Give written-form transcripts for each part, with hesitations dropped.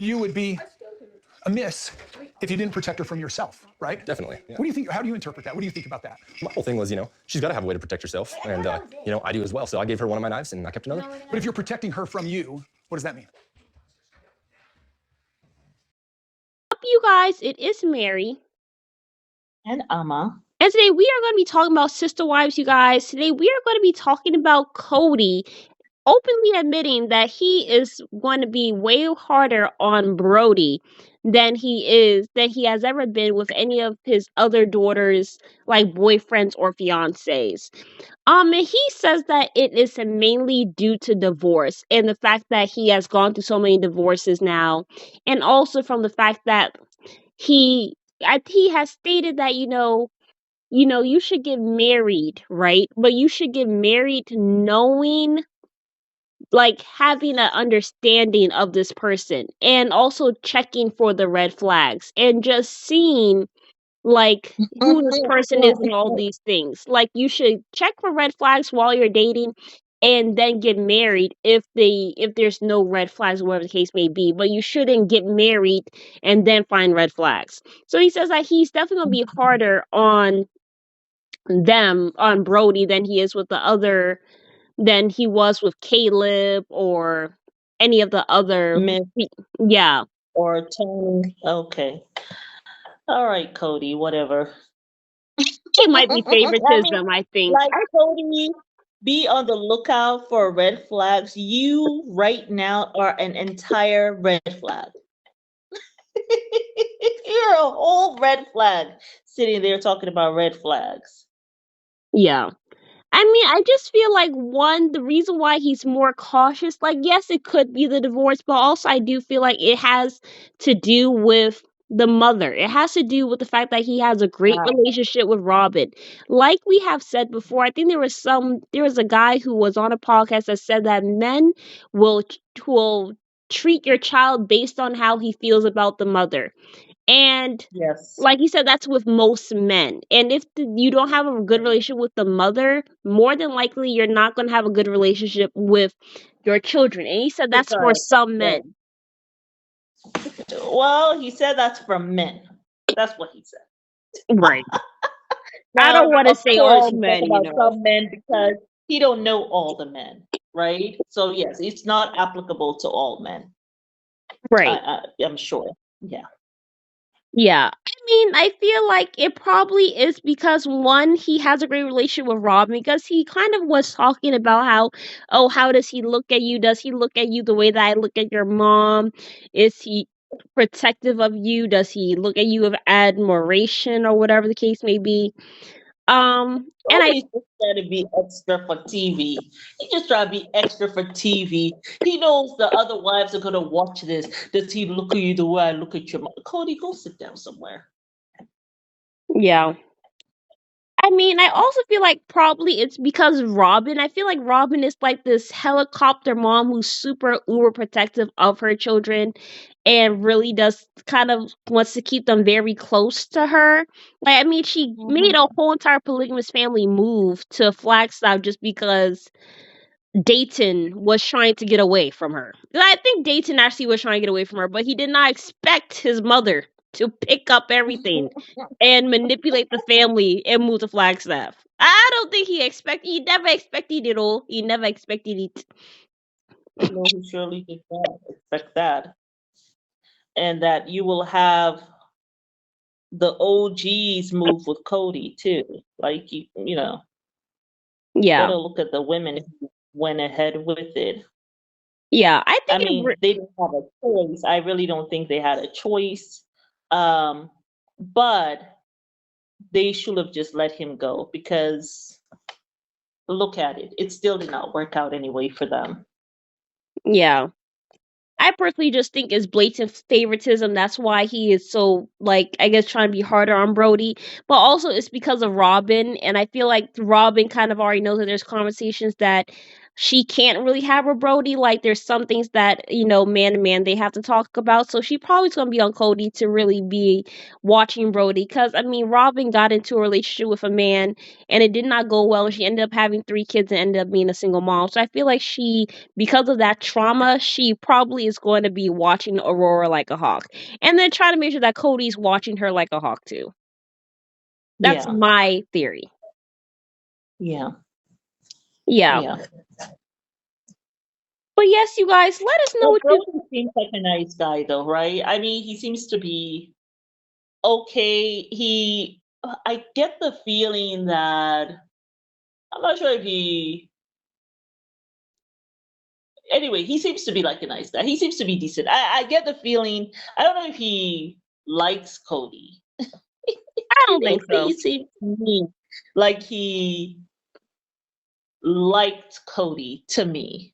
you would be amiss if you didn't protect her from yourself, right? Definitely. Yeah. What do you think? How do you interpret that? What do you think about that? My whole thing was, she's got to have a way to protect herself, and I do as well. So I gave her one of my knives, and I kept another. But if you're protecting her from you, what does that mean? Up, you guys, it is Mary and Amma. And today we are going to be talking about sister wives, you guys. Today we are going to be talking about Kody openly admitting that he is going to be way harder on Brody than he has ever been with any of his other daughters, like boyfriends or fiancés. And he says that it is mainly due to divorce and the fact that he has gone through so many divorces now, and also from the fact that he has stated that you should get married, right? But you should get married knowing, like, having an understanding of this person and also checking for the red flags and just seeing, like, who this person is and all these things. Like, you should check for red flags while you're dating and then get married if there's no red flags, whatever the case may be. But you shouldn't get married and then find red flags. So he says that he's definitely going to be harder on Brody than he was with Caleb or any of the other yeah. Or Tony. Okay. All right, Kody, whatever. It might be favoritism, I think. Like, Kody, be on the lookout for red flags. You right now are an entire red flag. You're a whole red flag sitting there talking about red flags. Yeah. I mean, I just feel like, the reason why he's more cautious, like, yes, it could be the divorce, but also I do feel like it has to do with the mother. It has to do with the fact that he has a great relationship with Robin. Like we have said before, I think there was a guy who was on a podcast that said that men will treat your child based on how he feels about the mother. And yes, like you said, that's with most men. And if you don't have a good relationship with the mother, more than likely you're not going to have a good relationship with your children. And he said that's for some men. Well, he said that's for men. That's what he said. Right. I don't want to say all men, some men, because he don't know all the men, right? So yes, it's not applicable to all men. Right. I'm sure. Yeah. Yeah. I mean, I feel like it probably is because, one, he has a great relationship with Robin, because he kind of was talking about how does he look at you? Does he look at you the way that I look at your mom? Is he protective of you? Does he look at you with admiration or whatever the case may be? And he's just trying to be extra for TV. He just trying to be extra for TV. He knows the other wives are gonna watch this. Does he look at you the way I look at your mom? Kody, go sit down somewhere. Yeah. I mean, I also feel like probably it's because Robin. I feel like Robin is like this helicopter mom who's super uber protective of her children and really does kind of wants to keep them very close to her. Like, I mean, she made a whole entire polygamous family move to Flagstaff just because Dayton was trying to get away from her. I think Dayton actually was trying to get away from her, but he did not expect his mother to pick up everything and manipulate the family and move to Flagstaff. I don't think he never expected it all. He never expected it. No, he surely did not expect that. And that you will have the OGs move with Kody too. Like, you know. Yeah. Gotta look at the women who went ahead with it. Yeah, I mean, they didn't have a choice. I really don't think they had a choice. But they should have just let him go, because look at it. It still did not work out anyway for them. Yeah. I personally just think it's blatant favoritism. That's why he is so, like, I guess, trying to be harder on Brody. But also it's because of Robin. And I feel like Robin kind of already knows that there's conversations that she can't really have her Brody. Like there's some things that, man to man they have to talk about. So she probably's gonna be on Kody to really be watching Brody. Cause I mean Robin got into a relationship with a man and it did not go well and she ended up having 3 kids and ended up being a single mom. So I feel like because of that trauma, she probably is going to be watching Aurora like a hawk. And then try to make sure that Cody's watching her like a hawk too. That's Yeah. my theory. Yeah. Yeah. Yeah. But yes, you guys, let us know Well, what you Brody seems like a nice guy, though, right? I mean, he seems to be okay. I get the feeling that I'm not sure if anyway, he seems to be like a nice guy. He seems to be decent. I get the feeling, I don't know if he likes Kody. I don't think so. He seems to me like he liked Kody to me.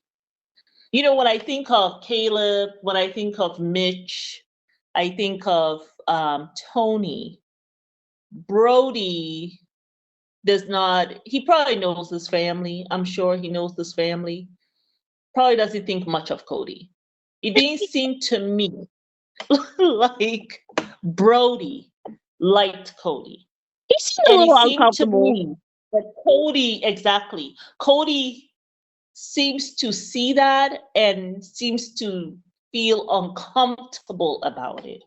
When I think of Caleb, when I think of Mitch, I think of Tony. Brody does not, he probably knows his family. I'm sure he knows his family. Probably doesn't think much of Kody. It didn't seem to me like Brody liked Kody. He seemed a And little it seemed to uncomfortable. me that Kody seems to see that and seems to feel uncomfortable about it.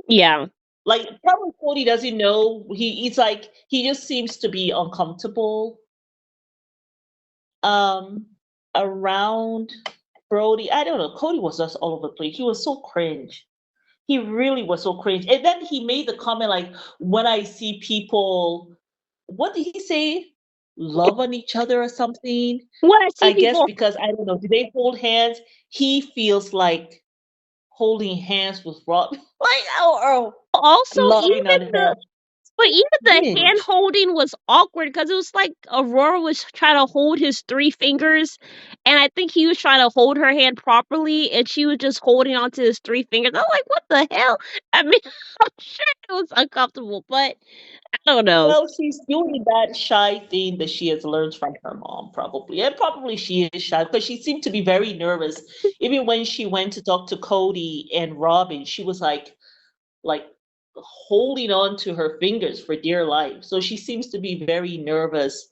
Yeah. Like probably Kody doesn't know. He's like he just seems to be uncomfortable around Brody. I don't know. Kody was just all over the place. He was so cringe. He really was so cringe. And then he made the comment like, when I see people, what did he say? Love on each other or something. When I see I guess people, because I don't know, do they hold hands? He feels like holding hands with Rob, like or also loving on her. even the hand Cringe. holding was awkward because it was like Aurora was trying to hold his 3 fingers, and I think he was trying to hold her hand properly, and she was just holding onto his 3 fingers. I'm like, what the hell? I mean, I'm sure it was uncomfortable, but I don't know. Well, she's doing that shy thing that she has learned from her mom, probably. And probably she is shy because she seemed to be very nervous. Even when she went to talk to Kody and Robin, she was like holding on to her fingers for dear life. So she seems to be very nervous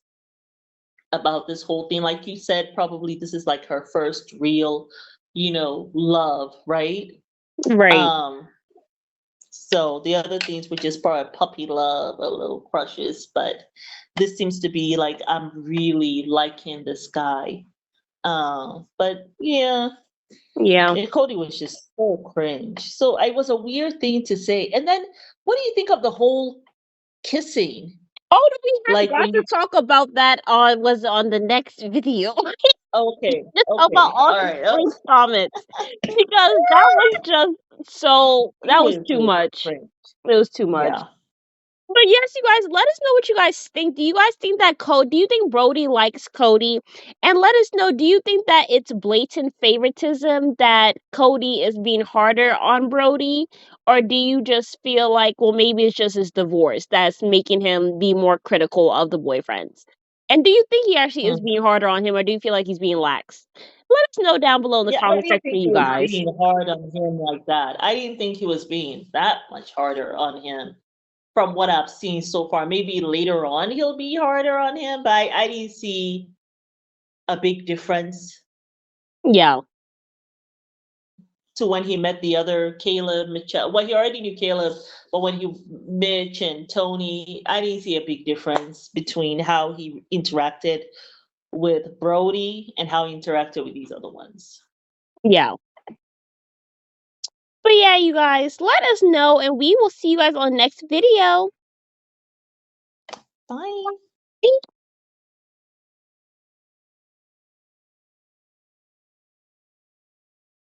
about this whole thing. Like you said, probably this is like her first real, love, right? Right. So the other things were just probably puppy love or little crushes, but this seems to be like I'm really liking this guy. But yeah, Yeah. Kody was just so cringe. So it was a weird thing to say. And then what do you think of the whole kissing? Oh, we Like got when to you talk about that on the next video. okay, About all all the right. cringe comments because that was just It that was was too just much. cringe. It was too much. Yeah. But yes, you guys, let us know what you guys think. Do you guys think that do you think Brody likes Kody? And let us know, do you think that it's blatant favoritism that Kody is being harder on Brody? Or do you just feel like, well, maybe it's just his divorce that's making him be more critical of the boyfriends? And do you think he actually is Mm. being harder on him, or do you feel like he's being lax? Let us know down below in the Yeah, I comment didn't section, think he you was guys. being hard on him like that. I didn't think he was being that much harder on him from what I've seen so far. Maybe later on he'll be harder on him, but I didn't see a big difference Yeah. to when he met the other Caleb, Mitchell. Well, he already knew Caleb, but when he Mitch and Tony, I didn't see a big difference between how he interacted with Brody and how he interacted with these other ones. Yeah. But yeah, you guys, let us know, and we will see you guys on the next video. Bye. Thank